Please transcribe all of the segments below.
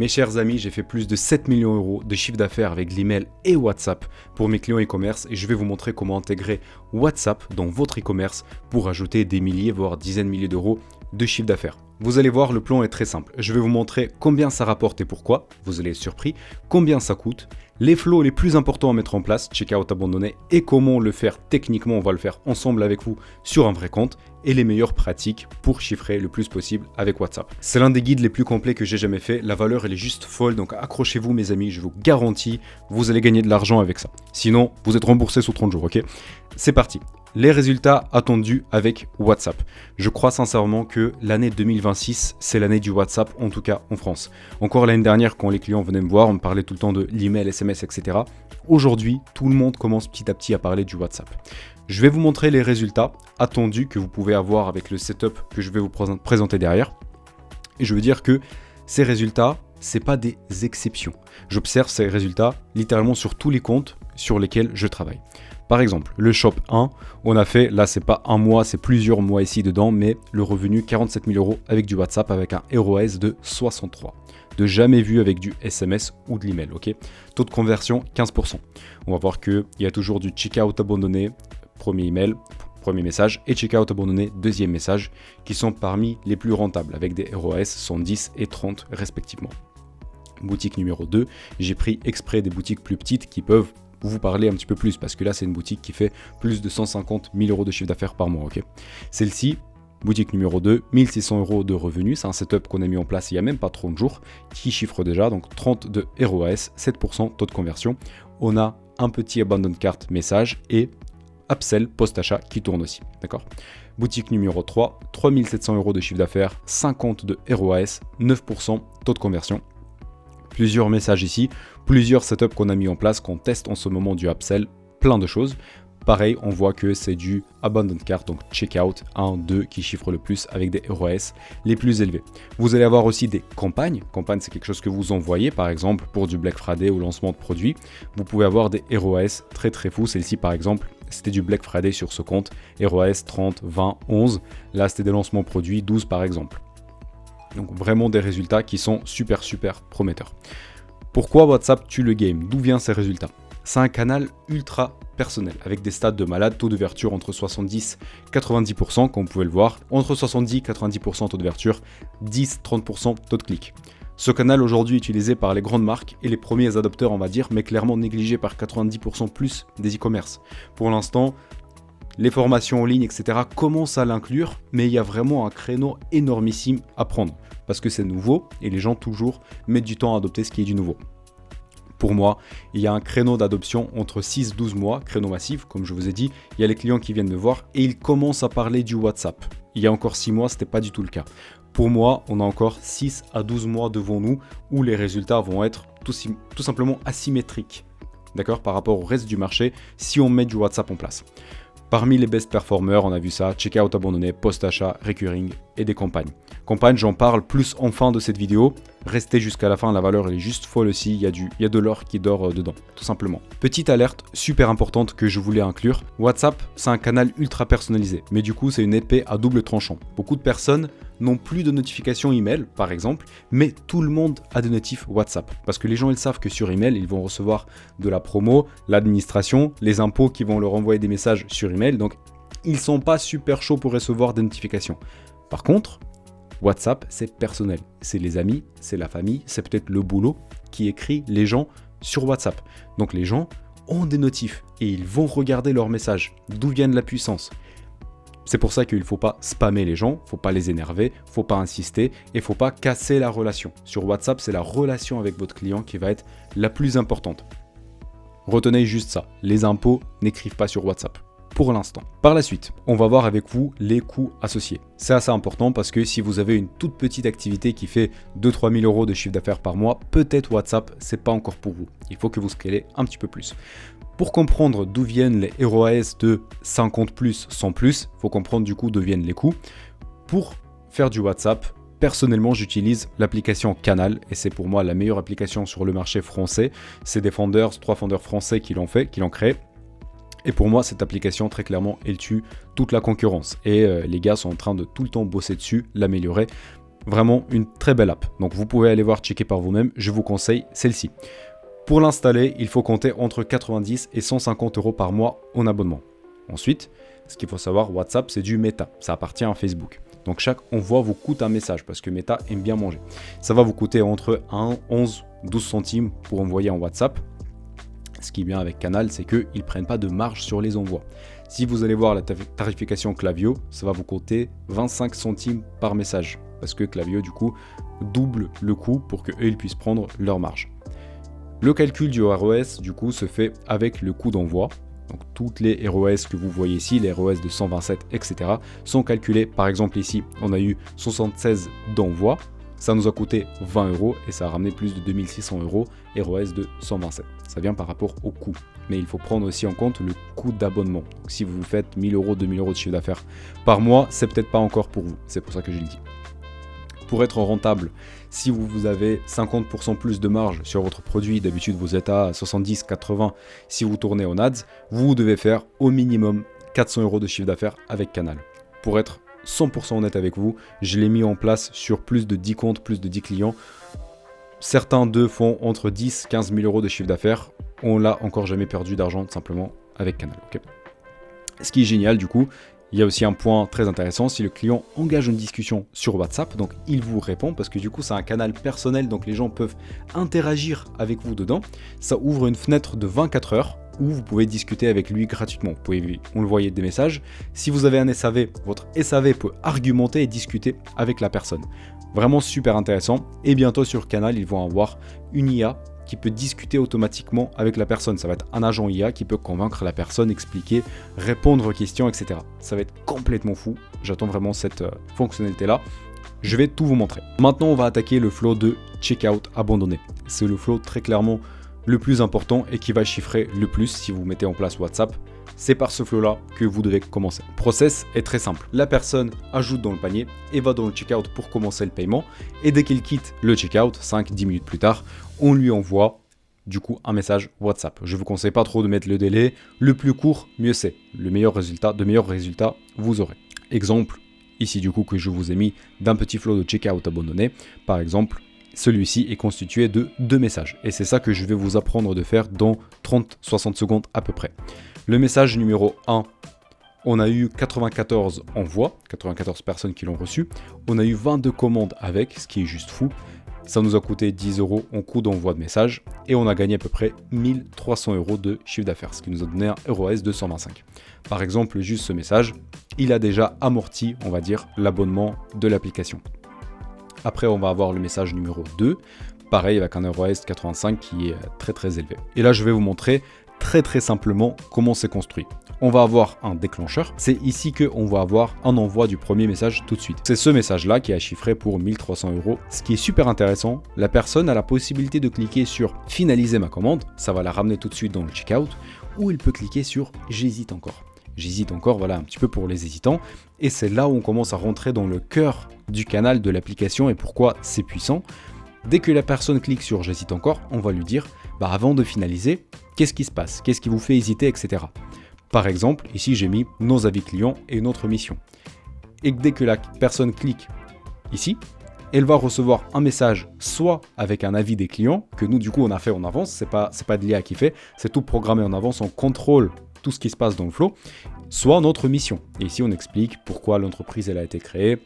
Mes chers amis, j'ai fait plus de 7 millions d'euros de chiffre d'affaires avec l'email et WhatsApp pour mes clients e-commerce et je vais vous montrer comment intégrer WhatsApp dans votre e-commerce pour ajouter des milliers voire dizaines de milliers d'euros de chiffre d'affaires. Vous allez voir, le plan est très simple. Je vais vous montrer combien ça rapporte et pourquoi, vous allez être surpris, combien ça coûte, les flows les plus importants à mettre en place, checkout abandonné, et comment le faire techniquement, on va le faire ensemble avec vous sur un vrai compte, et les meilleures pratiques pour chiffrer le plus possible avec WhatsApp. C'est l'un des guides les plus complets que j'ai jamais fait, la valeur elle est juste folle, donc accrochez-vous mes amis, je vous garantis, vous allez gagner de l'argent avec ça. Sinon, vous êtes remboursé sous 30 jours, ok? C'est parti. Les résultats attendus avec WhatsApp. Je crois sincèrement que l'année 2026, c'est l'année du WhatsApp, en tout cas en France. Encore l'année dernière, quand les clients venaient me voir, on me parlait tout le temps de l'email, SMS, etc. Aujourd'hui, tout le monde commence petit à petit à parler du WhatsApp. Je vais vous montrer les résultats attendus que vous pouvez avoir avec le setup que je vais vous présenter derrière. Et je veux dire que ces résultats, c'est pas des exceptions. J'observe ces résultats littéralement sur tous les comptes sur lesquels je travaille. Par exemple, le Shop 1, on a fait, là c'est pas un mois, c'est plusieurs mois ici dedans, mais le revenu 47 000 euros avec du WhatsApp avec un ROAS de 63. De jamais vu avec du SMS ou de l'email, ok? Taux de conversion 15%. On va voir qu'il y a toujours du checkout abandonné, premier email, premier message, et checkout abandonné, deuxième message, qui sont parmi les plus rentables avec des ROAS 110 et 30 respectivement. Boutique numéro 2, j'ai pris exprès des boutiques plus petites qui peuvent vous parler un petit peu plus parce que là c'est une boutique qui fait plus de 150 000 euros de chiffre d'affaires par mois, ok? Celle-ci, boutique numéro 2, 1600 euros de revenus, c'est un setup qu'on a mis en place il n'y a même pas 30 jours, qui chiffre déjà, donc 30 de ROAS, 7% taux de conversion. On a un petit abandon cart message et upsell post-achat qui tourne aussi, d'accord? Boutique numéro 3, 3700 euros de chiffre d'affaires, 50 de ROAS, 9% taux de conversion. Plusieurs messages ici, plusieurs setups qu'on a mis en place, qu'on teste en ce moment du upsell, plein de choses. Pareil, on voit que c'est du abandon cart, donc checkout 1, 2 qui chiffre le plus avec des ROAS les plus élevés. Vous allez avoir aussi des campagnes. Campagne, c'est quelque chose que vous envoyez, par exemple, pour du Black Friday ou lancement de produits. Vous pouvez avoir des ROAS très très fous. Celle-ci, par exemple, c'était du Black Friday sur ce compte. ROAS 30, 20, 11. Là, c'était des lancements produits, 12 par exemple. Donc vraiment des résultats qui sont super prometteurs. Pourquoi WhatsApp tue le game? D'où viennent ces résultats? C'est un canal ultra personnel avec des stats de malade, taux d'ouverture entre 70 et 90%, comme vous pouvez le voir, entre 70 et 90% taux d'ouverture, 10-30% taux de clic. Ce canal aujourd'hui utilisé par les grandes marques et les premiers adopteurs on va dire, mais clairement négligé par 90% plus des e-commerce. Pour l'instant, les formations en ligne, etc. commencent à l'inclure, mais il y a vraiment un créneau énormissime à prendre parce que c'est nouveau et les gens toujours mettent du temps à adopter ce qui est du nouveau. Pour moi, il y a un créneau d'adoption entre 6-12 mois, créneau massif, comme je vous ai dit. Il y a les clients qui viennent me voir et ils commencent à parler du WhatsApp. Il y a encore 6 mois, ce n'était pas du tout le cas. Pour moi, on a encore 6 à 12 mois devant nous où les résultats vont être tout simplement asymétriques, d'accord, par rapport au reste du marché si on met du WhatsApp en place. Parmi les best performers, on a vu ça, checkout abandonné, post-achat, recurring et des campagnes. Campagnes, j'en parle plus en fin de cette vidéo. Restez jusqu'à la fin, la valeur elle est juste folle aussi, il y a de l'or qui dort dedans, tout simplement. Petite alerte super importante que je voulais inclure, WhatsApp c'est un canal ultra personnalisé, mais du coup c'est une épée à double tranchant. Beaucoup de personnes n'ont plus de notifications email par exemple, mais tout le monde a des notifs WhatsApp. Parce que les gens ils savent que sur email, ils vont recevoir de la promo, l'administration, les impôts qui vont leur envoyer des messages sur email, donc ils sont pas super chauds pour recevoir des notifications. Par contre, WhatsApp, c'est personnel. C'est les amis, c'est la famille, c'est peut-être le boulot qui écrit les gens sur WhatsApp. Donc les gens ont des notifs et ils vont regarder leurs messages. D'où vient la puissance? C'est pour ça qu'il ne faut pas spammer les gens, il ne faut pas les énerver, il ne faut pas insister et il ne faut pas casser la relation. Sur WhatsApp, c'est la relation avec votre client qui va être la plus importante. Retenez juste ça, les impôts n'écrivent pas sur WhatsApp. Pour l'instant. Par la suite, on va voir avec vous les coûts associés. C'est assez important parce que si vous avez une toute petite activité qui fait 2-3 000 euros de chiffre d'affaires par mois, peut-être WhatsApp, c'est pas encore pour vous. Il faut que vous scalez un petit peu plus. Pour comprendre d'où viennent les ROAS de 50 plus, 100 plus, il faut comprendre du coup d'où viennent les coûts. Pour faire du WhatsApp, personnellement, j'utilise l'application Canal et c'est pour moi la meilleure application sur le marché français. C'est des founders, 3 founders français qui l'ont créé. Et pour moi, cette application, très clairement, elle tue toute la concurrence. Et les gars sont en train de tout le temps bosser dessus, l'améliorer. Vraiment une très belle app. Donc vous pouvez aller voir, checker par vous-même. Je vous conseille celle-ci. Pour l'installer, il faut compter entre 90 et 150 euros par mois en abonnement. Ensuite, ce qu'il faut savoir, WhatsApp, c'est du Meta. Ça appartient à Facebook. Donc chaque envoi vous coûte un message parce que Meta aime bien manger. Ça va vous coûter entre 1, 11, 12 centimes pour envoyer en WhatsApp. Ce qui est bien avec Canal, c'est qu'ils ne prennent pas de marge sur les envois. Si vous allez voir la tarification Klaviyo, ça va vous coûter 25 centimes par message. Parce que Klaviyo, du coup, double le coût pour qu'eux, ils puissent prendre leur marge. Le calcul du ROS, du coup, se fait avec le coût d'envoi. Donc toutes les ROS que vous voyez ici, les ROS de 127, etc., sont calculés. Par exemple, ici, on a eu 76 d'envoi. Ça nous a coûté 20 euros et ça a ramené plus de 2600 euros ROS de 127. Ça vient par rapport au coût. Mais il faut prendre aussi en compte le coût d'abonnement. Donc si vous faites 1000 euros, 2000 euros de chiffre d'affaires par mois, c'est peut-être pas encore pour vous. C'est pour ça que je le dis. Pour être rentable, si vous avez 50% plus de marge sur votre produit, d'habitude vous êtes à 70, 80, si vous tournez en ads, vous devez faire au minimum 400 euros de chiffre d'affaires avec Canal. Pour être 100% honnête avec vous, je l'ai mis en place sur plus de 10 comptes, plus de 10 clients. Certains d'eux font entre 10 et 15 000 euros de chiffre d'affaires. On l'a encore jamais perdu d'argent simplement avec Canal. Okay. Ce qui est génial du coup, il y a aussi un point très intéressant, si le client engage une discussion sur WhatsApp, donc il vous répond parce que du coup c'est un canal personnel, donc les gens peuvent interagir avec vous dedans. Ça ouvre une fenêtre de 24 heures où vous pouvez discuter avec lui gratuitement. Vous pouvez envoyer des messages. Si vous avez un SAV, votre SAV peut argumenter et discuter avec la personne. Vraiment super intéressant. Et bientôt sur Canal, ils vont avoir une IA qui peut discuter automatiquement avec la personne. Ça va être un agent IA qui peut convaincre la personne, expliquer, répondre aux questions, etc. Ça va être complètement fou. J'attends vraiment cette fonctionnalité-là. Je vais tout vous montrer. Maintenant, on va attaquer le flow de checkout abandonné. C'est le flow très clairement le plus important et qui va chiffrer le plus si vous mettez en place WhatsApp. C'est par ce flow-là que vous devez commencer. Le process est très simple. La personne ajoute dans le panier et va dans le checkout pour commencer le paiement. Et dès qu'il quitte le checkout, 5-10 minutes plus tard, on lui envoie du coup un message WhatsApp. Je ne vous conseille pas trop de mettre le délai. Le plus court, mieux c'est. De meilleurs résultats vous aurez. Exemple, ici du coup que je vous ai mis d'un petit flow de checkout abandonné. Par exemple, celui-ci est constitué de 2 messages. Et c'est ça que je vais vous apprendre de faire dans 30-60 secondes à peu près. Le message numéro 1, on a eu 94 envois, 94 personnes qui l'ont reçu. On a eu 22 commandes avec, ce qui est juste fou. Ça nous a coûté 10 euros en coût d'envoi de message. Et on a gagné à peu près 1300 euros de chiffre d'affaires, ce qui nous a donné un ROS de 125. Par exemple, juste ce message, il a déjà amorti, on va dire, l'abonnement de l'application. Après, on va avoir le message numéro 2. Pareil, avec un ROS 85 qui est très très élevé. Et là, je vais vous montrer très simplement comment c'est construit. On va avoir un déclencheur. C'est ici qu'on va avoir un envoi du premier message tout de suite. C'est ce message-là qui est chiffré pour 1300 euros. Ce qui est super intéressant, la personne a la possibilité de cliquer sur « Finaliser ma commande ». Ça va la ramener tout de suite dans le checkout. Ou il peut cliquer sur « J'hésite encore ». J'hésite encore, voilà, un petit peu pour les hésitants. Et c'est là où on commence à rentrer dans le cœur du canal de l'application et pourquoi c'est puissant. Dès que la personne clique sur « J'hésite encore », on va lui dire avant de finaliser, qu'est-ce qui se passe? Qu'est-ce qui vous fait hésiter, etc. Par exemple, ici j'ai mis nos avis clients et notre mission. Et dès que la personne clique ici, elle va recevoir un message soit avec un avis des clients, que nous du coup on a fait en avance, c'est pas de l'IA qui fait, c'est tout programmé en avance, on contrôle tout ce qui se passe dans le flow, soit notre mission. Et ici on explique pourquoi l'entreprise elle a été créée,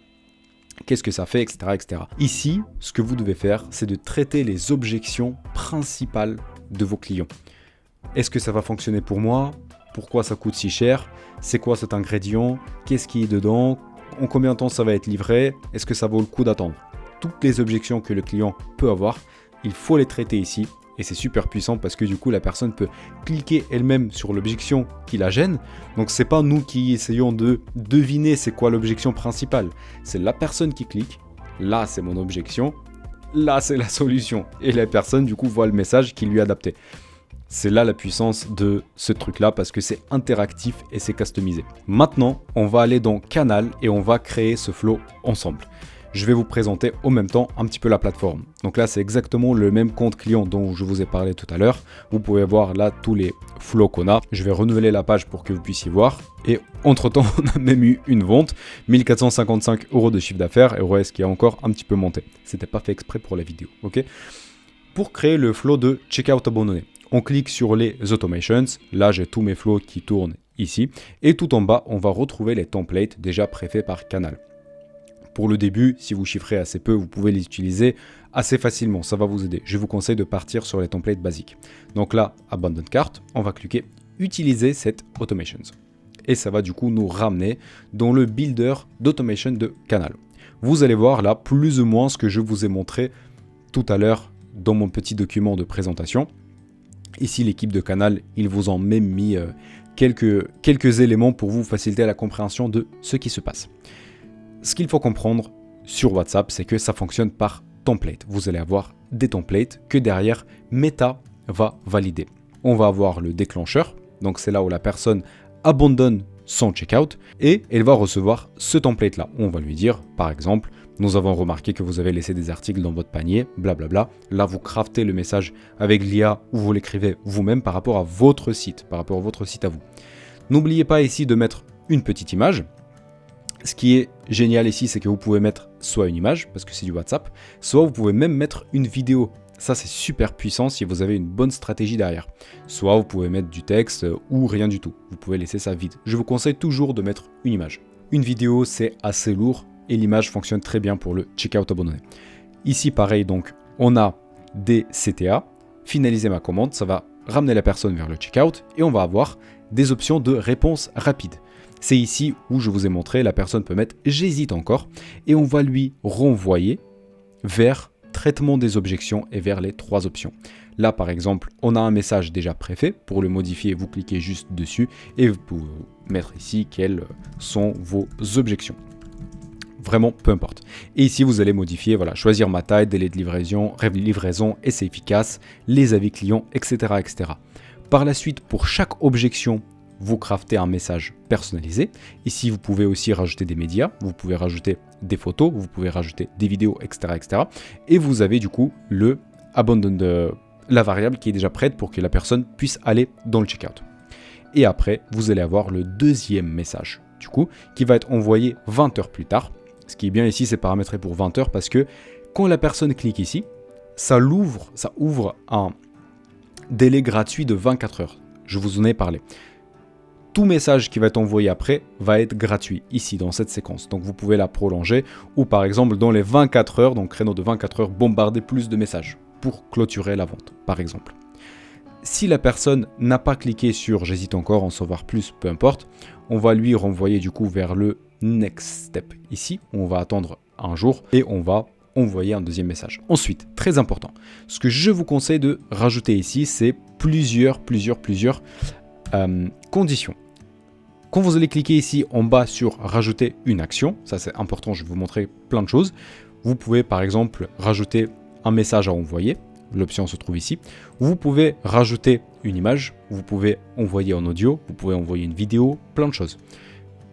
qu'est-ce que ça fait, etc., etc. Ici, ce que vous devez faire, c'est de traiter les objections principales de vos clients. Est-ce que ça va fonctionner pour moi? Pourquoi ça coûte si cher? C'est quoi cet ingrédient? Qu'est-ce qui est dedans? En combien de temps ça va être livré? Est-ce que ça vaut le coup d'attendre? Toutes les objections que le client peut avoir, il faut les traiter ici. Et c'est super puissant parce que du coup la personne peut cliquer elle-même sur l'objection qui la gêne. Donc c'est pas nous qui essayons de deviner c'est quoi l'objection principale. C'est la personne qui clique. Là c'est mon objection. Là c'est la solution. Et la personne du coup voit le message qui lui est adapté. C'est là la puissance de ce truc-là parce que c'est interactif et c'est customisé. Maintenant, on va aller dans Canal et on va créer ce flow ensemble. je vais vous présenter en même temps un petit peu la plateforme. Donc là, c'est exactement le même compte client dont je vous ai parlé tout à l'heure. Vous pouvez voir là tous les flows qu'on a. Je vais renouveler la page pour que vous puissiez voir. Et entre-temps, on a même eu une vente, 1455 € de chiffre d'affaires, et ROS qui a encore un petit peu monté. C'était pas fait exprès pour la vidéo, ok? Pour créer le flow de checkout abandonné, on clique sur les automations. Là, j'ai tous mes flows qui tournent ici. Et tout en bas, on va retrouver les templates déjà préfaits par Canal. Pour le début, si vous chiffrez assez peu, vous pouvez les utiliser assez facilement. Ça va vous aider. Je vous conseille de partir sur les templates basiques. Donc là, Abandon Cart, on va cliquer Utiliser cette automations. Et ça va du coup nous ramener dans le builder d'automation de Canal. Vous allez voir là plus ou moins ce que je vous ai montré tout à l'heure dans mon petit document de présentation. Ici, l'équipe de Canal, ils vous ont même mis quelques éléments pour vous faciliter la compréhension de ce qui se passe. Ce qu'il faut comprendre sur WhatsApp, c'est que ça fonctionne par template. Vous allez avoir des templates que derrière Meta va valider. On va avoir le déclencheur, donc c'est là où la personne abandonne son checkout et elle va recevoir ce template-là. On va lui dire, par exemple, nous avons remarqué que vous avez laissé des articles dans votre panier, blablabla. Là, vous craftez le message avec l'IA ou vous l'écrivez vous-même par rapport à votre site, à vous. N'oubliez pas ici de mettre une petite image. Ce qui est génial ici, c'est que vous pouvez mettre soit une image, parce que c'est du WhatsApp, soit vous pouvez même mettre une vidéo. Ça, c'est super puissant si vous avez une bonne stratégie derrière. Soit vous pouvez mettre du texte ou rien du tout. Vous pouvez laisser ça vide. Je vous conseille toujours de mettre une image. Une vidéo, c'est assez lourd et l'image fonctionne très bien pour le checkout abandonné. Ici, pareil, donc, on a des CTA. Finaliser ma commande, ça va ramener la personne vers le checkout et on va avoir des options de réponse rapide. C'est ici où je vous ai montré, la personne peut mettre « j'hésite encore » et on va lui renvoyer vers traitement des objections et vers les 3 options. Là, par exemple, on a un message déjà préfet. Pour le modifier, vous cliquez juste dessus et vous pouvez mettre ici quelles sont vos objections. Vraiment, peu importe. Et ici, vous allez modifier, voilà, choisir ma taille, délai de livraison, essai efficace, les avis clients, etc., etc. Par la suite, pour chaque objection, vous craftez un message personnalisé. Ici, vous pouvez aussi rajouter des médias, vous pouvez rajouter des photos, vous pouvez rajouter des vidéos, etc., etc. Et vous avez du coup le abandon de la variable qui est déjà prête pour que la personne puisse aller dans le checkout. Et après, vous allez avoir le deuxième message, du coup, qui va être envoyé 20 heures plus tard. Ce qui est bien ici, c'est paramétré pour 20 heures parce que quand la personne clique ici, ça ouvre un délai gratuit de 24 heures. Je vous en ai parlé. Tout message qui va être envoyé après va être gratuit ici dans cette séquence. Donc vous pouvez la prolonger ou par exemple dans les 24 heures, donc créneau de 24 heures, bombarder plus de messages pour clôturer la vente par exemple. Si la personne n'a pas cliqué sur j'hésite encore, en savoir plus, peu importe, on va lui renvoyer du coup vers le next step ici. On va attendre un jour et on va envoyer un deuxième message. Ensuite, très important, ce que je vous conseille de rajouter ici, c'est plusieurs conditions. Quand vous allez cliquer ici en bas sur rajouter une action, ça c'est important, je vais vous montrer plein de choses. Vous pouvez par exemple rajouter un message à envoyer, l'option se trouve ici. Vous pouvez rajouter une image, vous pouvez envoyer en audio, vous pouvez envoyer une vidéo, plein de choses.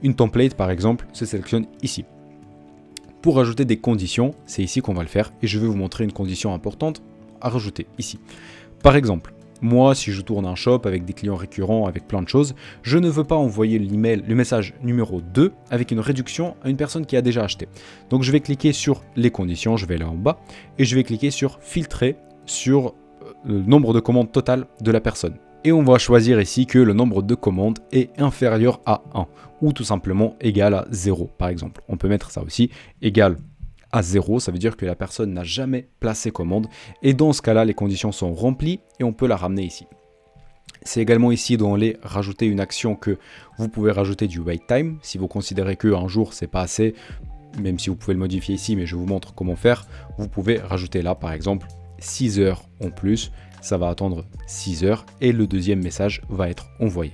Une template par exemple se sélectionne ici. Pour rajouter des conditions, c'est ici qu'on va le faire et je vais vous montrer une condition importante à rajouter ici. Par exemple, moi, si je tourne un shop avec des clients récurrents, avec plein de choses, je ne veux pas envoyer le message numéro 2 avec une réduction à une personne qui a déjà acheté. Donc je vais cliquer sur les conditions, je vais là en bas, et je vais cliquer sur filtrer sur le nombre de commandes totales de la personne. Et on va choisir ici que le nombre de commandes est inférieur à 1, ou tout simplement égal à 0 par exemple. On peut mettre ça aussi, égal à 0, ça veut dire que la personne n'a jamais placé commande et dans ce cas-là, les conditions sont remplies et on peut la ramener ici. C'est également ici dans les rajouter une action que vous pouvez rajouter du wait time. Si vous considérez qu'un jour c'est pas assez, même si vous pouvez le modifier ici, mais je vous montre comment faire, vous pouvez rajouter là par exemple 6 heures en plus, ça va attendre 6 heures et le deuxième message va être envoyé.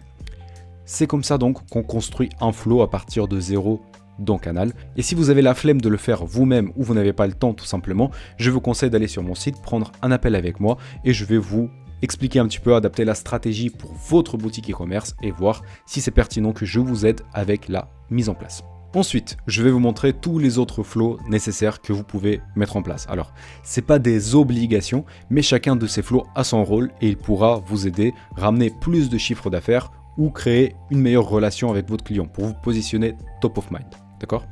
C'est comme ça donc qu'on construit un flow à partir de 0 dans Canal. Et si vous avez la flemme de le faire vous-même ou vous n'avez pas le temps tout simplement, je vous conseille d'aller sur mon site, prendre un appel avec moi et je vais vous expliquer un petit peu, adapter la stratégie pour votre boutique e-commerce et voir si c'est pertinent que je vous aide avec la mise en place. Ensuite, je vais vous montrer tous les autres flows nécessaires que vous pouvez mettre en place. Alors, ce n'est pas des obligations, mais chacun de ces flows a son rôle et il pourra vous aider à ramener plus de chiffre d'affaires ou créer une meilleure relation avec votre client pour vous positionner top of mind. D'accord ?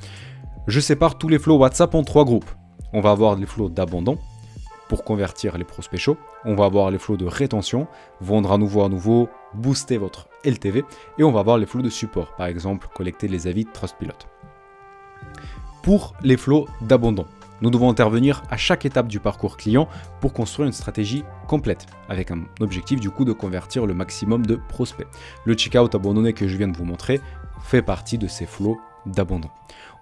Je sépare tous les flows WhatsApp en 3 groupes. On va avoir les flows d'abandon pour convertir les prospects chauds. On va avoir les flows de rétention, vendre à nouveau, booster votre LTV. Et on va avoir les flows de support, par exemple, collecter les avis de Trustpilot. Pour les flows d'abandon, nous devons intervenir à chaque étape du parcours client pour construire une stratégie complète, avec un objectif du coup de convertir le maximum de prospects. Le checkout abandonné que je viens de vous montrer fait partie de ces flows d'abandon.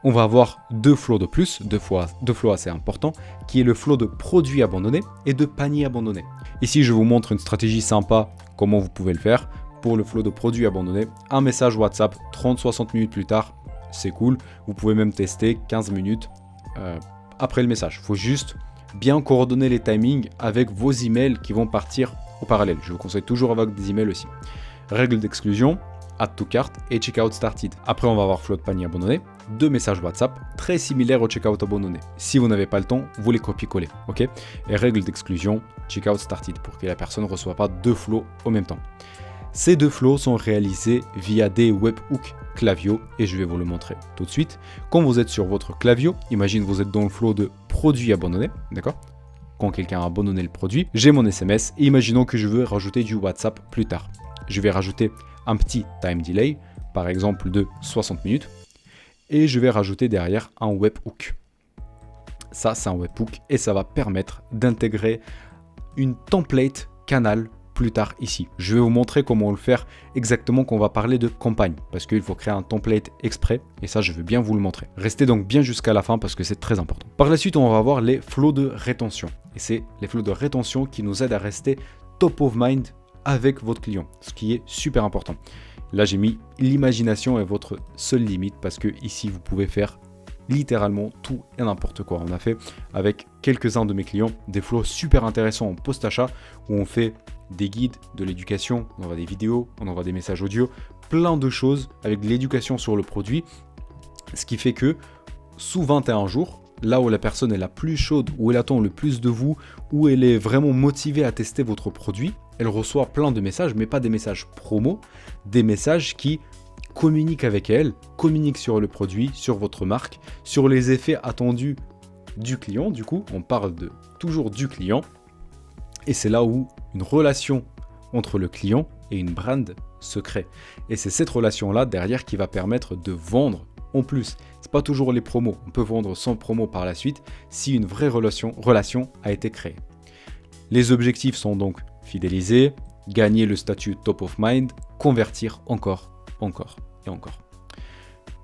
On va avoir 2 flows de plus, 2 flows assez importants, qui est le flow de produits abandonnés et de paniers abandonnés. Ici, je vous montre une stratégie sympa, comment vous pouvez le faire. Pour le flow de produits abandonnés, un message WhatsApp 30-60 minutes plus tard, c'est cool. Vous pouvez même tester 15 minutes après le message. Il faut juste bien coordonner les timings avec vos emails qui vont partir au parallèle. Je vous conseille toujours avec des emails aussi. Règle d'exclusion, add to cart et checkout started. Après, on va avoir flow de panier abandonné, 2 messages WhatsApp très similaires au checkout abandonné. Si vous n'avez pas le temps, vous les copiez-coller, ok ? Et règle d'exclusion, checkout started, pour que la personne ne reçoive pas 2 flows au même temps. Ces 2 flows sont réalisés via des webhooks Klaviyo et je vais vous le montrer tout de suite. Quand vous êtes sur votre Klaviyo, imagine vous êtes dans le flow de produits abandonnés, d'accord ? Quand quelqu'un a abandonné le produit, j'ai mon SMS et imaginons que je veux rajouter du WhatsApp plus tard. Je vais rajouter un petit time delay, par exemple de 60 minutes, et je vais rajouter derrière un webhook. Ça, c'est un webhook et ça va permettre d'intégrer une template canal plus tard ici. Je vais vous montrer comment le faire exactement quand on va parler de campagne, parce qu'il faut créer un template exprès et ça, je veux bien vous le montrer. Restez donc bien jusqu'à la fin parce que c'est très important. Par la suite, on va avoir les flows de rétention et c'est les flows de rétention qui nous aident à rester top of mind avec votre client, ce qui est super important. Là, j'ai mis l'imagination est votre seule limite parce que ici, vous pouvez faire littéralement tout et n'importe quoi. On a fait avec quelques-uns de mes clients des flows super intéressants en post-achat où on fait des guides, de l'éducation, on envoie des vidéos, on envoie des messages audio, plein de choses avec de l'éducation sur le produit. Ce qui fait que sous 21 jours, là où la personne est la plus chaude, où elle attend le plus de vous, où elle est vraiment motivée à tester votre produit, elle reçoit plein de messages, mais pas des messages promo, des messages qui communiquent avec elle, communiquent sur le produit, sur votre marque, sur les effets attendus du client. Du coup, on parle toujours du client. Et c'est là où une relation entre le client et une brand se crée. Et c'est cette relation-là derrière qui va permettre de vendre en plus. C'est pas toujours les promos. On peut vendre sans promo par la suite si une vraie relation a été créée. Les objectifs sont donc fidéliser, gagner le statut top of mind, convertir encore et encore.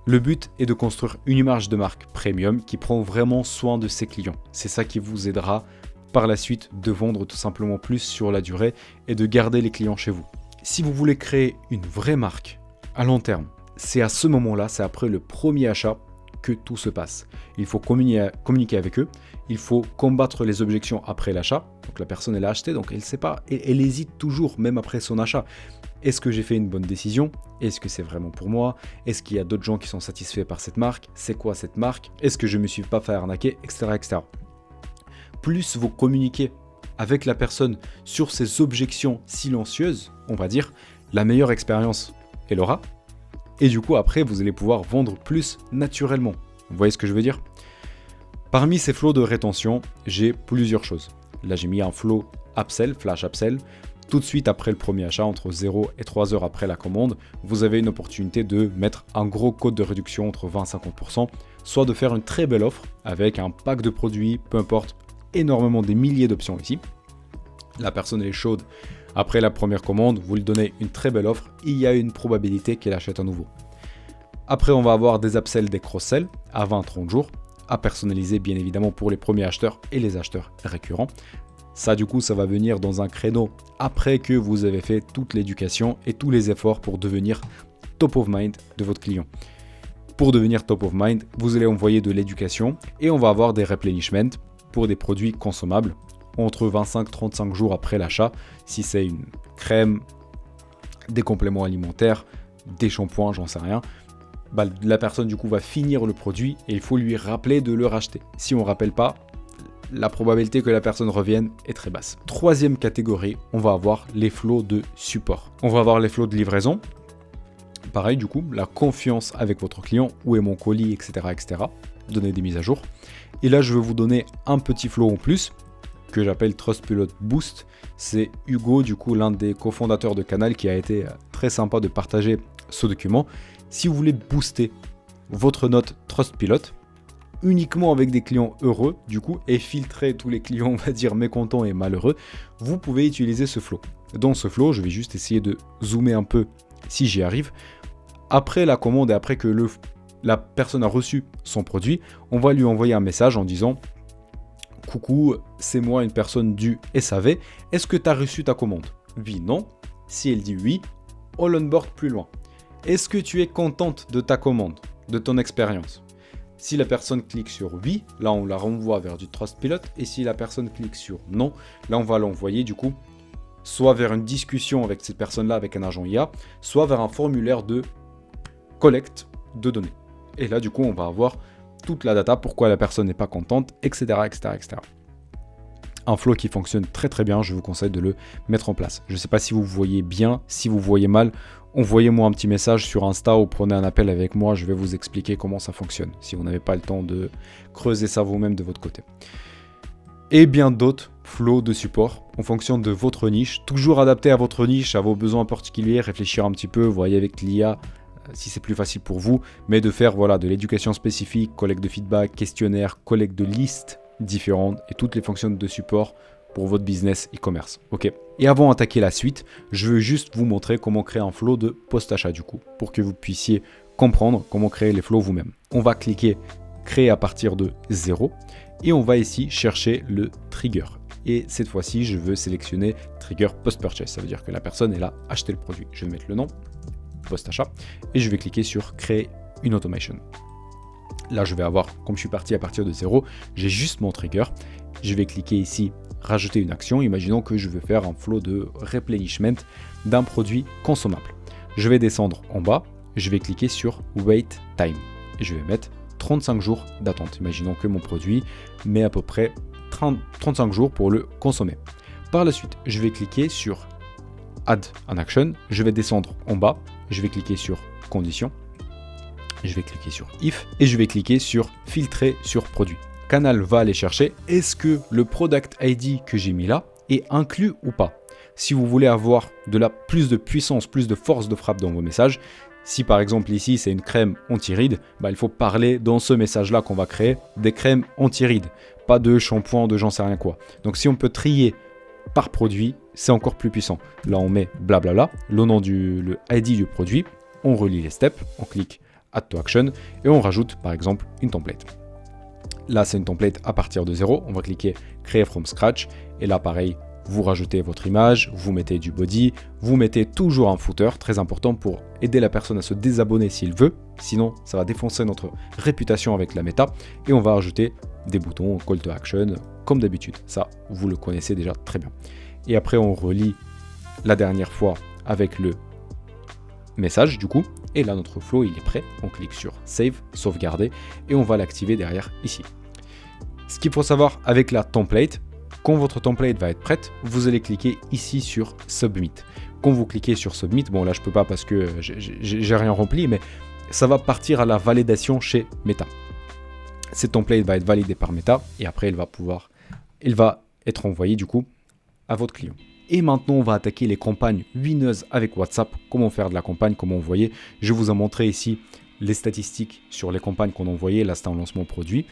Le but est de construire une image de marque premium qui prend vraiment soin de ses clients. C'est ça qui vous aidera par la suite de vendre tout simplement plus sur la durée et de garder les clients chez vous. Si vous voulez créer une vraie marque à long terme, c'est à ce moment-là, c'est après le premier achat que tout se passe. Il faut communiquer avec eux, il faut combattre les objections après l'achat. Donc la personne elle a acheté, donc elle ne sait pas, et elle hésite toujours même après son achat. Est-ce que j'ai fait une bonne décision ? Est-ce que c'est vraiment pour moi ? Est-ce qu'il y a d'autres gens qui sont satisfaits par cette marque ? C'est quoi cette marque ? Est-ce que je ne me suis pas fait arnaquer ? Etc. etc. Plus vous communiquez avec la personne sur ces objections silencieuses, on va dire, la meilleure expérience elle aura. Et du coup, après, vous allez pouvoir vendre plus naturellement. Vous voyez ce que je veux dire ? Parmi ces flows de rétention, j'ai plusieurs choses. Là, j'ai mis un flow upsell, flash upsell. Tout de suite après le premier achat, entre 0 et 3 heures après la commande, vous avez une opportunité de mettre un gros code de réduction entre 20 et 50%, soit de faire une très belle offre avec un pack de produits, peu importe, énormément des milliers d'options ici. La personne est chaude après la première commande, vous lui donnez une très belle offre, il y a une probabilité qu'elle achète à nouveau. Après, on va avoir des upsells, des cross-sells à 20-30 jours, à personnaliser bien évidemment pour les premiers acheteurs et les acheteurs récurrents. Ça, du coup, ça va venir dans un créneau après que vous avez fait toute l'éducation et tous les efforts pour devenir top of mind de votre client. Pour devenir top of mind, vous allez envoyer de l'éducation et on va avoir des replenishments pour des produits consommables entre 25-35 jours après l'achat, si c'est une crème, des compléments alimentaires, des shampoings, j'en sais rien. la personne du coup va finir le produit et il faut lui rappeler de le racheter. Si on ne rappelle pas, la probabilité que la personne revienne est très basse. Troisième catégorie, on va avoir les flows de support. On va avoir les flows de livraison. Pareil du coup, la confiance avec votre client, où est mon colis, etc. Donner des mises à jour. Et là, je vais vous donner un petit flow en plus que j'appelle Trustpilot Boost. C'est Hugo, du coup, l'un des cofondateurs de Canal, qui a été très sympa de partager ce document. Si vous voulez booster votre note Trustpilot, uniquement avec des clients heureux, du coup, et filtrer tous les clients, on va dire, mécontents et malheureux, vous pouvez utiliser ce flow. Dans ce flow, je vais juste essayer de zoomer un peu si j'y arrive. Après la commande et après que la personne a reçu son produit, on va lui envoyer un message en disant « Coucou, c'est moi une personne du SAV, est-ce que tu as reçu ta commande ?» Oui, non. Si elle dit oui, on l'onboard plus loin. Est-ce que tu es contente de ta commande, de ton expérience ? Si la personne clique sur oui, là on la renvoie vers du Trustpilot, et si la personne clique sur non, là on va l'envoyer du coup soit vers une discussion avec cette personne-là avec un agent IA, soit vers un formulaire de collecte de données. Et là, du coup, on va avoir toute la data, pourquoi la personne n'est pas contente, etc., etc. Un flow qui fonctionne très très bien, je vous conseille de le mettre en place. Je ne sais pas si vous voyez bien, si vous voyez mal, envoyez-moi un petit message sur Insta ou prenez un appel avec moi, je vais vous expliquer comment ça fonctionne, si vous n'avez pas le temps de creuser ça vous-même de votre côté. Et bien d'autres flows de support en fonction de votre niche, toujours adapté à votre niche, à vos besoins particuliers, réfléchir un petit peu, voyez avec l'IA, si c'est plus facile pour vous, mais de faire de l'éducation spécifique, collecte de feedback, questionnaire, collecte de listes différentes et toutes les fonctions de support pour votre business e-commerce. Ok. Et avant d'attaquer la suite, je veux juste vous montrer comment créer un flow de post-achat du coup, pour que vous puissiez comprendre comment créer les flows vous-même. On va cliquer créer à partir de 0 et on va ici chercher le trigger. Et cette fois-ci, je veux sélectionner trigger post-purchase. Ça veut dire que la personne elle a acheté le produit. Je vais mettre le nom post-achat et je vais cliquer sur créer une automation. Là, je vais avoir, comme je suis parti à partir de 0, j'ai juste mon trigger. Je vais cliquer ici, rajouter une action. Imaginons que je veux faire un flow de replenishment d'un produit consommable. Je vais descendre en bas, je vais cliquer sur wait time et je vais mettre 35 jours d'attente. Imaginons que mon produit met à peu près 35 jours pour le consommer. Par la suite, je vais cliquer sur Add an action, je vais descendre en bas, je vais cliquer sur Conditions, je vais cliquer sur If et je vais cliquer sur Filtrer sur produit. Canal va aller chercher, est-ce que le Product ID que j'ai mis là est inclus ou pas ? Si vous voulez avoir plus de puissance, plus de force de frappe dans vos messages, si par exemple ici c'est une crème anti-rides, il faut parler dans ce message-là qu'on va créer des crèmes anti-rides, pas de shampoing, de j'en sais rien quoi. Donc si on peut trier par produit, c'est encore plus puissant. Là, on met blablabla, le nom le ID du produit, on relie les steps, on clique Add to Action et on rajoute par exemple une template. Là, c'est une template à partir de 0. On va cliquer Créer from scratch et là, pareil, vous rajoutez votre image, vous mettez du body, vous mettez toujours un footer, très important pour aider la personne à se désabonner s'il veut. Sinon, ça va défoncer notre réputation avec la méta et on va ajouter des boutons Call to Action comme d'habitude. Ça, vous le connaissez déjà très bien. Et après, on relie la dernière fois avec le message du coup. Et là, notre flow, il est prêt. On clique sur Save, sauvegarder et on va l'activer derrière ici. Ce qu'il faut savoir avec la template, quand votre template va être prête, vous allez cliquer ici sur Submit. Quand vous cliquez sur Submit, bon là je peux pas parce que j'ai rien rempli, mais ça va partir à la validation chez Meta. Cette template va être validée par Meta et après elle va être envoyée du coup à votre client. Et maintenant, on va attaquer les campagnes winneuses avec WhatsApp. Comment faire de la campagne, comment envoyer. Je vous ai montré ici les statistiques sur les campagnes qu'on a envoyées. Là, c'est un lancement produit.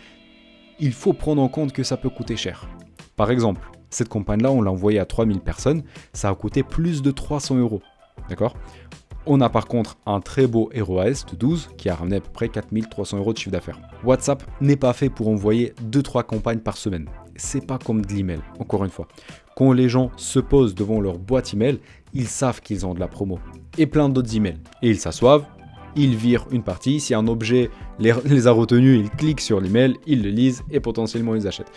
Il faut prendre en compte que ça peut coûter cher. Par exemple, cette campagne-là, on l'a envoyée à 3000 personnes. Ça a coûté plus de 300 €. D'accord ? On a par contre un très beau ROAS de 12 qui a ramené à peu près 4300 € de chiffre d'affaires. WhatsApp n'est pas fait pour envoyer 2-3 campagnes par semaine. C'est pas comme de l'email, encore une fois. Quand les gens se posent devant leur boîte email, ils savent qu'ils ont de la promo et plein d'autres emails. Et ils s'assoivent, ils virent une partie. Si un objet les a retenus, ils cliquent sur l'email, ils le lisent et potentiellement ils achètent.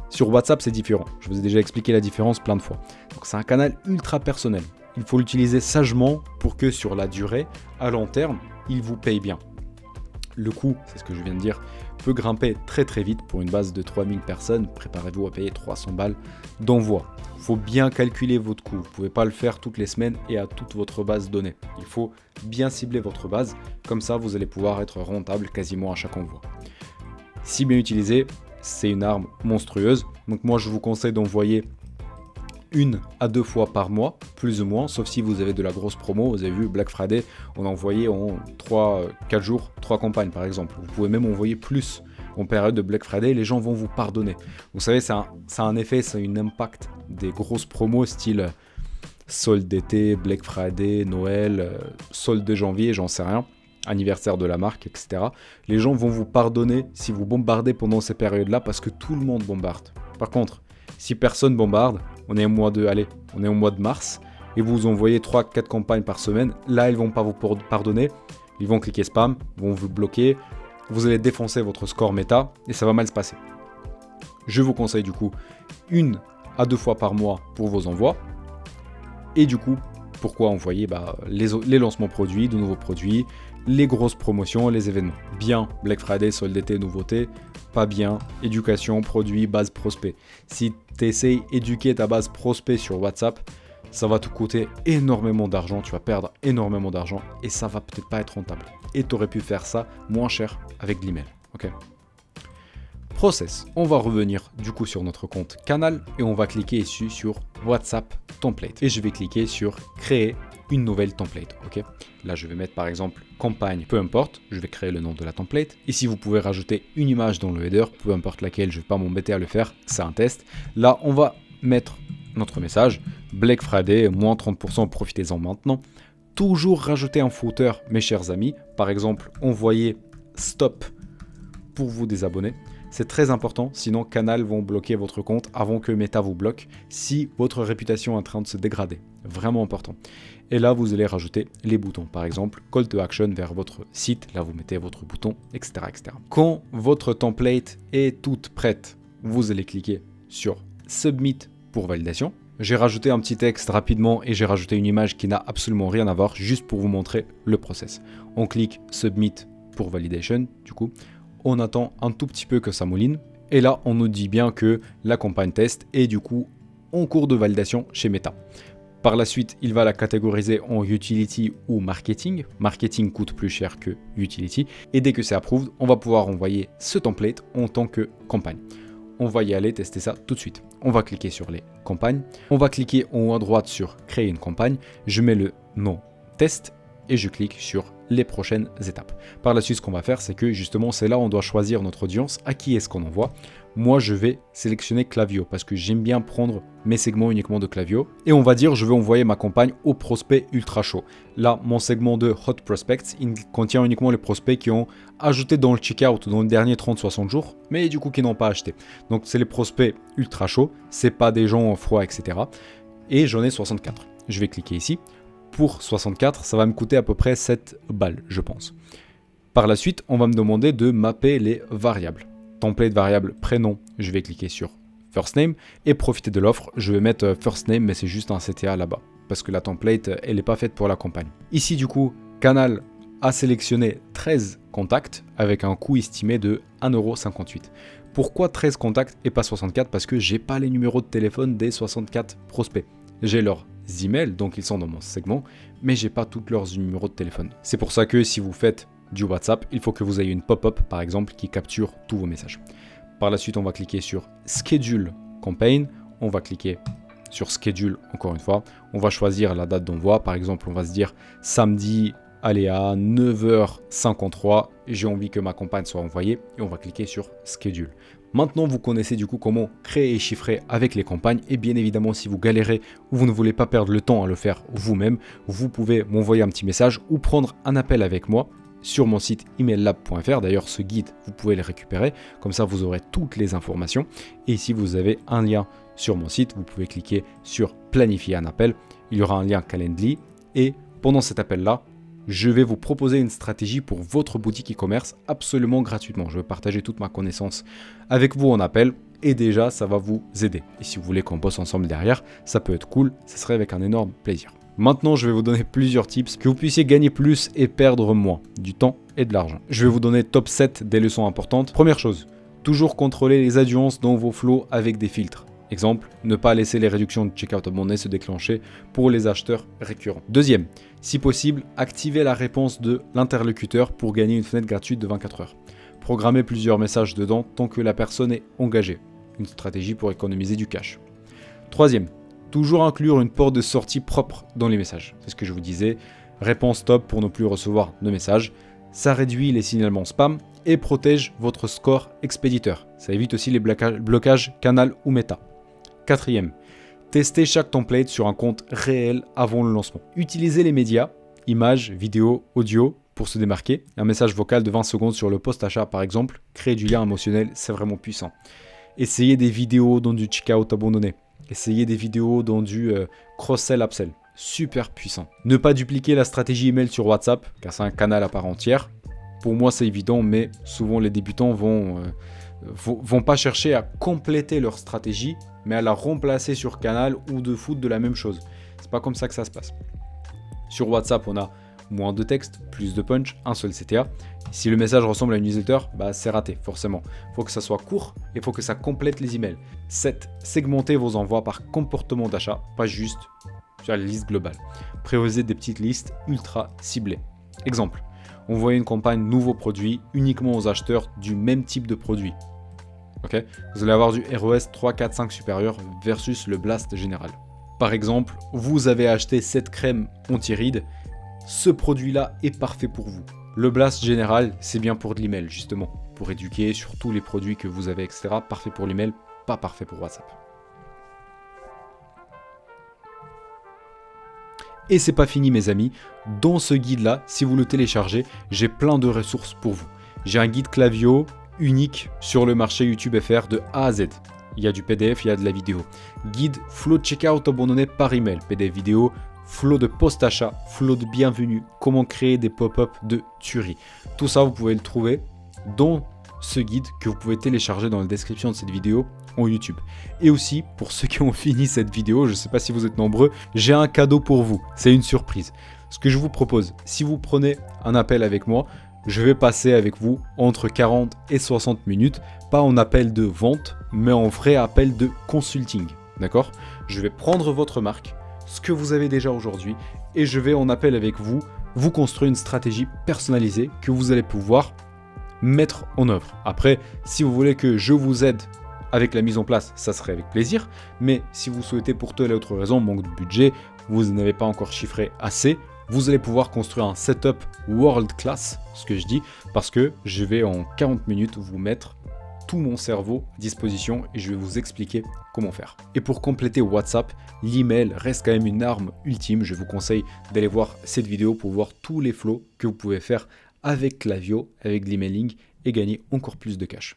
Sur WhatsApp, c'est différent. Je vous ai déjà expliqué la différence plein de fois. Donc c'est un canal ultra personnel. Il faut l'utiliser sagement pour que sur la durée, à long terme, il vous paye bien. le coût, c'est ce que je viens de dire, peut grimper très très vite pour une base de 3000 personnes. Préparez-vous à payer 300 balles d'envoi. Il faut bien calculer votre coût. Vous ne pouvez pas le faire toutes les semaines et à toute votre base donnée. Il faut bien cibler votre base. Comme ça, vous allez pouvoir être rentable quasiment à chaque envoi. Si bien utilisé, c'est une arme monstrueuse. Donc moi, je vous conseille d'envoyer 1 à 2 fois par mois, plus ou moins, sauf si vous avez de la grosse promo. Vous avez vu, Black Friday, on a envoyé en 4 jours, 3 campagnes par exemple. Vous pouvez même envoyer plus en période de Black Friday, les gens vont vous pardonner. Vous savez, ça a un effet, ça a un impact des grosses promos style solde d'été, Black Friday, Noël, solde de janvier, j'en sais rien, anniversaire de la marque, etc. Les gens vont vous pardonner si vous bombardez pendant ces périodes-là parce que tout le monde bombarde. Par contre, si personne bombarde, on est au mois de mars, et vous envoyez 3-4 campagnes par semaine, là, ils vont pas vous pardonner, ils vont cliquer spam, vont vous bloquer, vous allez défoncer votre score méta, et ça va mal se passer. Je vous conseille du coup 1 à 2 fois par mois pour vos envois, et du coup, pourquoi envoyer les lancements produits, de nouveaux produits, les grosses promotions, les événements. Bien, Black Friday, solde d'été, nouveauté. Pas bien, éducation, produit, base prospect. Si tu essayes d'éduquer ta base prospect sur WhatsApp, ça va te coûter énormément d'argent, tu vas perdre énormément d'argent et ça va peut-être pas être rentable. Et tu aurais pu faire ça moins cher avec l'email. Ok. Process, on va revenir du coup sur notre compte canal et on va cliquer ici sur WhatsApp template. Et je vais cliquer sur créer une nouvelle template. Ok. Là, je vais mettre par exemple campagne, peu importe, je vais créer le nom de la template. Ici, vous pouvez rajouter une image dans le header, peu importe laquelle, je ne vais pas m'embêter à le faire, c'est un test. Là, on va mettre notre message, Black Friday, moins 30%, profitez-en maintenant. Toujours rajouter un footer, mes chers amis. Par exemple, envoyer stop pour vous désabonner. C'est très important, sinon Canal vont bloquer votre compte avant que Meta vous bloque si votre réputation est en train de se dégrader. Vraiment important. Et là, vous allez rajouter les boutons. Par exemple, call to action vers votre site. Là, vous mettez votre bouton, etc., etc. Quand votre template est toute prête, vous allez cliquer sur Submit pour validation. J'ai rajouté un petit texte rapidement et j'ai rajouté une image qui n'a absolument rien à voir, juste pour vous montrer le process. On clique Submit pour validation, du coup. On attend un tout petit peu que ça mouline. Et là, on nous dit bien que la campagne test est du coup en cours de validation chez Meta. Par la suite, il va la catégoriser en utility ou marketing. Marketing coûte plus cher que utility. Et dès que c'est approuvé, on va pouvoir envoyer ce template en tant que campagne. On va y aller tester ça tout de suite. On va cliquer sur les campagnes. On va cliquer en haut à droite sur créer une campagne. Je mets le nom test et je clique sur les prochaines étapes. Par la suite, ce qu'on va faire, c'est que justement, c'est là où on doit choisir notre audience, à qui est-ce qu'on envoie. Moi, je vais sélectionner Klaviyo parce que j'aime bien prendre mes segments uniquement de Klaviyo. Et on va dire, je vais envoyer ma campagne aux prospects ultra chauds. Là, mon segment de Hot Prospects, il contient uniquement les prospects qui ont ajouté dans le checkout dans les derniers 30-60 jours, mais du coup qui n'ont pas acheté. Donc, c'est les prospects ultra chauds, c'est pas des gens froids, etc. Et j'en ai 64. Je vais cliquer ici. Pour 64, ça va me coûter à peu près 7 balles, je pense. Par la suite, on va me demander de mapper les variables. Template variable prénom, je vais cliquer sur first name et profiter de l'offre, je vais mettre first name mais c'est juste un CTA là-bas parce que la template, elle n'est pas faite pour la campagne. Ici du coup, Canal a sélectionné 13 contacts avec un coût estimé de 1,58 €. Pourquoi 13 contacts et pas 64? Parce que j'ai pas les numéros de téléphone des 64 prospects. J'ai leurs emails, donc ils sont dans mon segment, mais j'ai pas tous leurs numéros de téléphone. C'est pour ça que si vous faites du WhatsApp, il faut que vous ayez une pop-up par exemple qui capture tous vos messages. Par la suite, on va cliquer sur Schedule Campaign, on va cliquer sur Schedule encore une fois, on va choisir la date d'envoi, par exemple on va se dire samedi, allez à 9h53, j'ai envie que ma campagne soit envoyée et on va cliquer sur Schedule. Maintenant, vous connaissez du coup comment créer et chiffrer avec les campagnes et bien évidemment, si vous galérez ou vous ne voulez pas perdre le temps à le faire vous-même, vous pouvez m'envoyer un petit message ou prendre un appel avec moi sur mon site emaillab.fr. D'ailleurs, ce guide, vous pouvez le récupérer, comme ça vous aurez toutes les informations. Et si vous avez un lien sur mon site, vous pouvez cliquer sur planifier un appel, il y aura un lien Calendly et pendant cet appel-là, je vais vous proposer une stratégie pour votre boutique e-commerce absolument gratuitement. Je vais partager toute ma connaissance avec vous en appel et déjà ça va vous aider. Et si vous voulez qu'on bosse ensemble derrière, ça peut être cool, ça serait avec un énorme plaisir. Maintenant, je vais vous donner plusieurs tips que vous puissiez gagner plus et perdre moins, du temps et de l'argent. Je vais vous donner top 7 des leçons importantes. Première chose, toujours contrôler les adduances dans vos flows avec des filtres. Exemple, ne pas laisser les réductions de checkout abonné se déclencher pour les acheteurs récurrents. Deuxième, si possible, activez la réponse de l'interlocuteur pour gagner une fenêtre gratuite de 24 heures. Programmez plusieurs messages dedans tant que la personne est engagée. Une stratégie pour économiser du cash. Troisième, toujours inclure une porte de sortie propre dans les messages. C'est ce que je vous disais. Réponse top pour ne plus recevoir de messages. Ça réduit les signalements spam et protège votre score expéditeur. Ça évite aussi les blocages canal ou méta. Quatrième, testez chaque template sur un compte réel avant le lancement. Utilisez les médias, images, vidéos, audio pour se démarquer. Un message vocal de 20 secondes sur le post achat par exemple, créer du lien émotionnel, c'est vraiment puissant. Essayez des vidéos dans du checkout abandonné. Essayez des vidéos dans du cross-sell, upsell. Super puissant. Ne pas dupliquer la stratégie email sur WhatsApp, car c'est un canal à part entière. Pour moi, c'est évident, mais souvent les débutants vont pas chercher à compléter leur stratégie, mais à la remplacer sur canal ou de foutre de la même chose. C'est pas comme ça que ça se passe. Sur WhatsApp, on a moins de texte, plus de punch, un seul CTA. Si le message ressemble à une newsletter, c'est raté, forcément. Il faut que ça soit court et il faut que ça complète les emails. 7. Segmentez vos envois par comportement d'achat, pas juste sur la liste globale. Prévoyez des petites listes ultra ciblées. Exemple, envoyez une campagne nouveau produit uniquement aux acheteurs du même type de produit. Okay, vous allez avoir du ROS 3, 4, 5 supérieur versus le blast général. Par exemple, vous avez acheté cette crème anti-rides, ce produit-là est parfait pour vous. Le blast général, c'est bien pour de l'email, justement, pour éduquer sur tous les produits que vous avez, etc. Parfait pour l'email, pas parfait pour WhatsApp. Et c'est pas fini, mes amis. Dans ce guide-là, si vous le téléchargez, j'ai plein de ressources pour vous. J'ai un guide Klaviyo unique sur le marché YouTube FR de A à Z. Il y a du PDF, il y a de la vidéo. Guide flow de checkout abandonné par email, PDF vidéo, flow de post-achat, flow de bienvenue, comment créer des pop-up de tuerie. Tout ça, vous pouvez le trouver dans ce guide que vous pouvez télécharger dans la description de cette vidéo en YouTube. Et aussi, pour ceux qui ont fini cette vidéo, je ne sais pas si vous êtes nombreux, j'ai un cadeau pour vous. C'est une surprise. Ce que je vous propose, si vous prenez un appel avec moi, je vais passer avec vous entre 40 et 60 minutes, pas en appel de vente, mais en vrai appel de consulting. D'accord ? Je vais prendre votre marque, ce que vous avez déjà aujourd'hui, et je vais en appel avec vous, vous construire une stratégie personnalisée que vous allez pouvoir mettre en œuvre. Après, si vous voulez que je vous aide avec la mise en place, ça serait avec plaisir, mais si vous souhaitez pour telle autre raison, manque de budget, vous n'avez pas encore chiffré assez, vous allez pouvoir construire un setup world class, ce que je dis, parce que je vais en 40 minutes vous mettre tout mon cerveau à disposition et je vais vous expliquer comment faire. Et pour compléter WhatsApp, l'email reste quand même une arme ultime. Je vous conseille d'aller voir cette vidéo pour voir tous les flows que vous pouvez faire avec Klaviyo, avec l'emailing et gagner encore plus de cash.